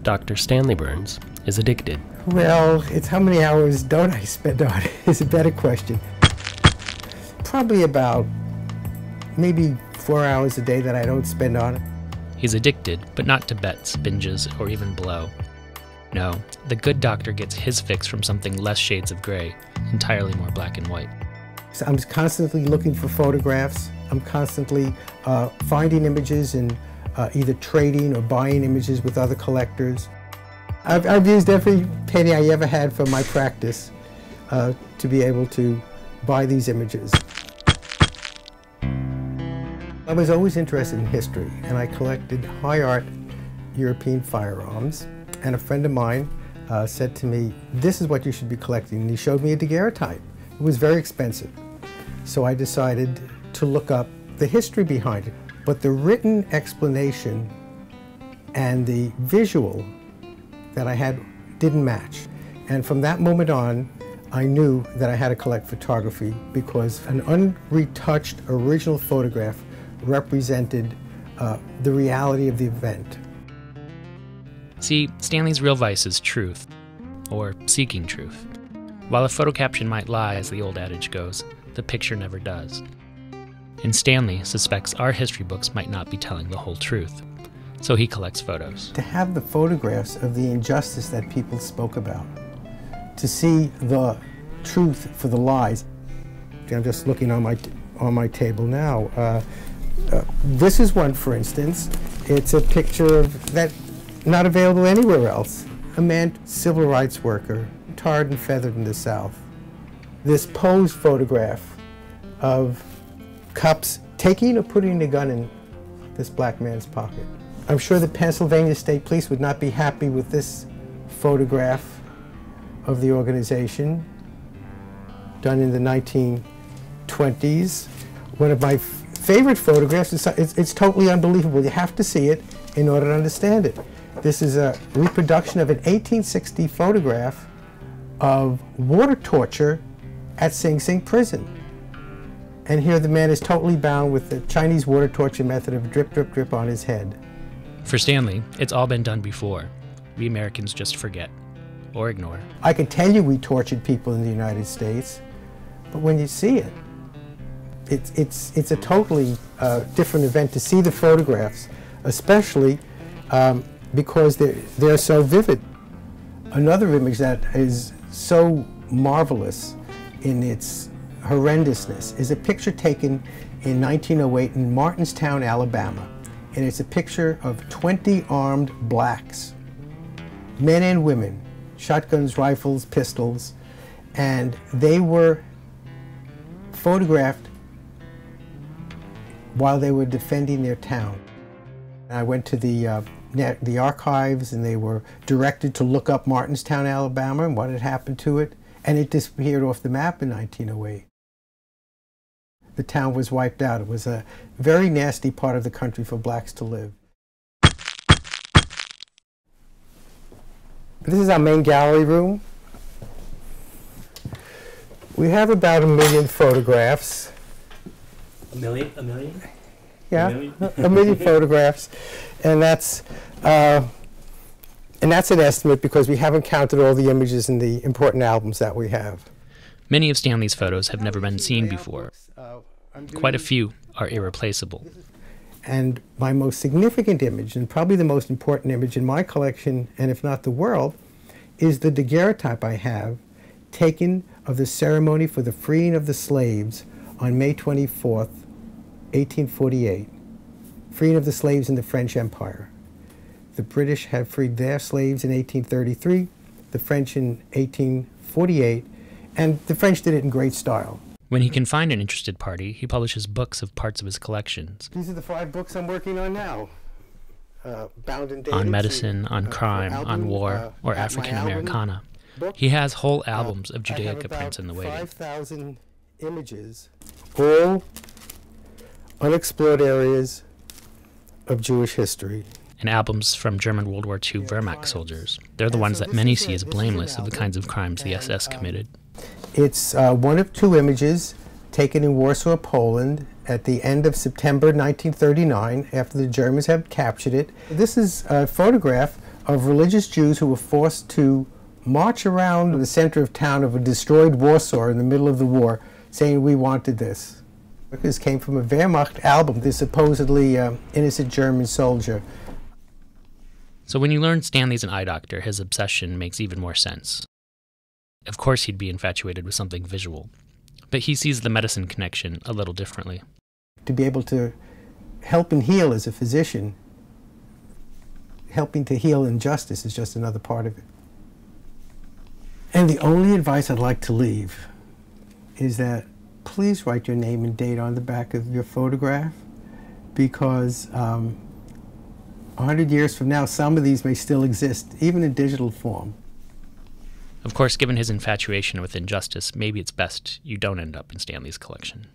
Dr. Stanley Burns is addicted. Well, it's how many hours don't I spend on it is a better question. Probably about maybe 4 hours a day that I don't spend on it. He's addicted, but not to bets, binges, or even blow. No, the good doctor gets his fix from something less shades of gray, entirely more black and white. So I'm constantly looking for photographs. I'm constantly finding images and either trading or buying images with other collectors. I've used every penny I ever had for my practice to be able to buy these images. I was always interested in history, and I collected high art European firearms. And a friend of mine said to me, "This is what you should be collecting." And he showed me a daguerreotype. It was very expensive. So I decided to look up the history behind it. But the written explanation and the visual that I had didn't match. And from that moment on, I knew that I had to collect photography because an unretouched original photograph represented the reality of the event. See, Stanley's real vice is truth, or seeking truth. While a photo caption might lie, as the old adage goes, the picture never does. And Stanley suspects our history books might not be telling the whole truth, so he collects photos. To have the photographs of the injustice that people spoke about, to see the truth for the lies. I'm just looking on my table now. This is one, for instance. It's a picture of that not available anywhere else. A man, civil rights worker, tarred and feathered in the South. This posed photograph of cops taking or putting a gun in this black man's pocket. I'm sure the Pennsylvania State Police would not be happy with this photograph of the organization, done in the 1920s. One of my favorite photographs, it's totally unbelievable. You have to see it in order to understand it. This is a reproduction of an 1860 photograph of water torture at Sing Sing prison. And here the man is totally bound with the Chinese water torture method of drip, drip, drip on his head. For Stanley, it's all been done before. We Americans just forget or ignore. I can tell you we tortured people in the United States, but when you see it, it's a totally different event to see the photographs, especially because they're so vivid. Another image that is so marvelous in its horrendousness is a picture taken in 1908 in Martinstown, Alabama. And it's a picture of 20 armed blacks, men and women, shotguns, rifles, pistols, and they were photographed while they were defending their town. I went to the archives, and they were directed to look up Martinstown, Alabama, and what had happened to it, and it disappeared off the map in 1908. The town was wiped out. It was a very nasty part of the country for blacks to live. This is our main gallery room. We have about 1 million photographs. A million? A million? Yeah, a million photographs, and that's an estimate because we haven't counted all the images in the important albums that we have. Many of Stanley's photos have never been seen before. Quite a few are irreplaceable. And my most significant image, and probably the most important image in my collection, and if not the world, is the daguerreotype I have taken of the ceremony for the freeing of the slaves on May 24th, 1848, freeing of the slaves in the French Empire. The British had freed their slaves in 1833, the French in 1848, and the French did it in great style. When he can find an interested party, he publishes books of parts of his collections. These are the 5 books I'm working on now. Bound and Dated, on medicine, on crime, on war, or African Americana. He has whole albums of Judaica prints in the waiting. 5,000 images, all unexplored areas of Jewish history. And albums from German World War II Wehrmacht soldiers. They're the ones that many see as blameless of the kinds of crimes the SS committed. It's one of 2 images taken in Warsaw, Poland at the end of September 1939 after the Germans had captured it. This is a photograph of religious Jews who were forced to march around the center of town of a destroyed Warsaw in the middle of the war, saying, "We wanted this." This came from a Wehrmacht album, this supposedly innocent German soldier. So when you learn Stanley's an eye doctor, his obsession makes even more sense. Of course he'd be infatuated with something visual, but he sees the medicine connection a little differently. To be able to help and heal as a physician, helping to heal injustice is just another part of it. And the only advice I'd like to leave is that please write your name and date on the back of your photograph, because 100 years from now, some of these may still exist, even in digital form. Of course, given his infatuation with injustice, maybe it's best you don't end up in Stanley's collection.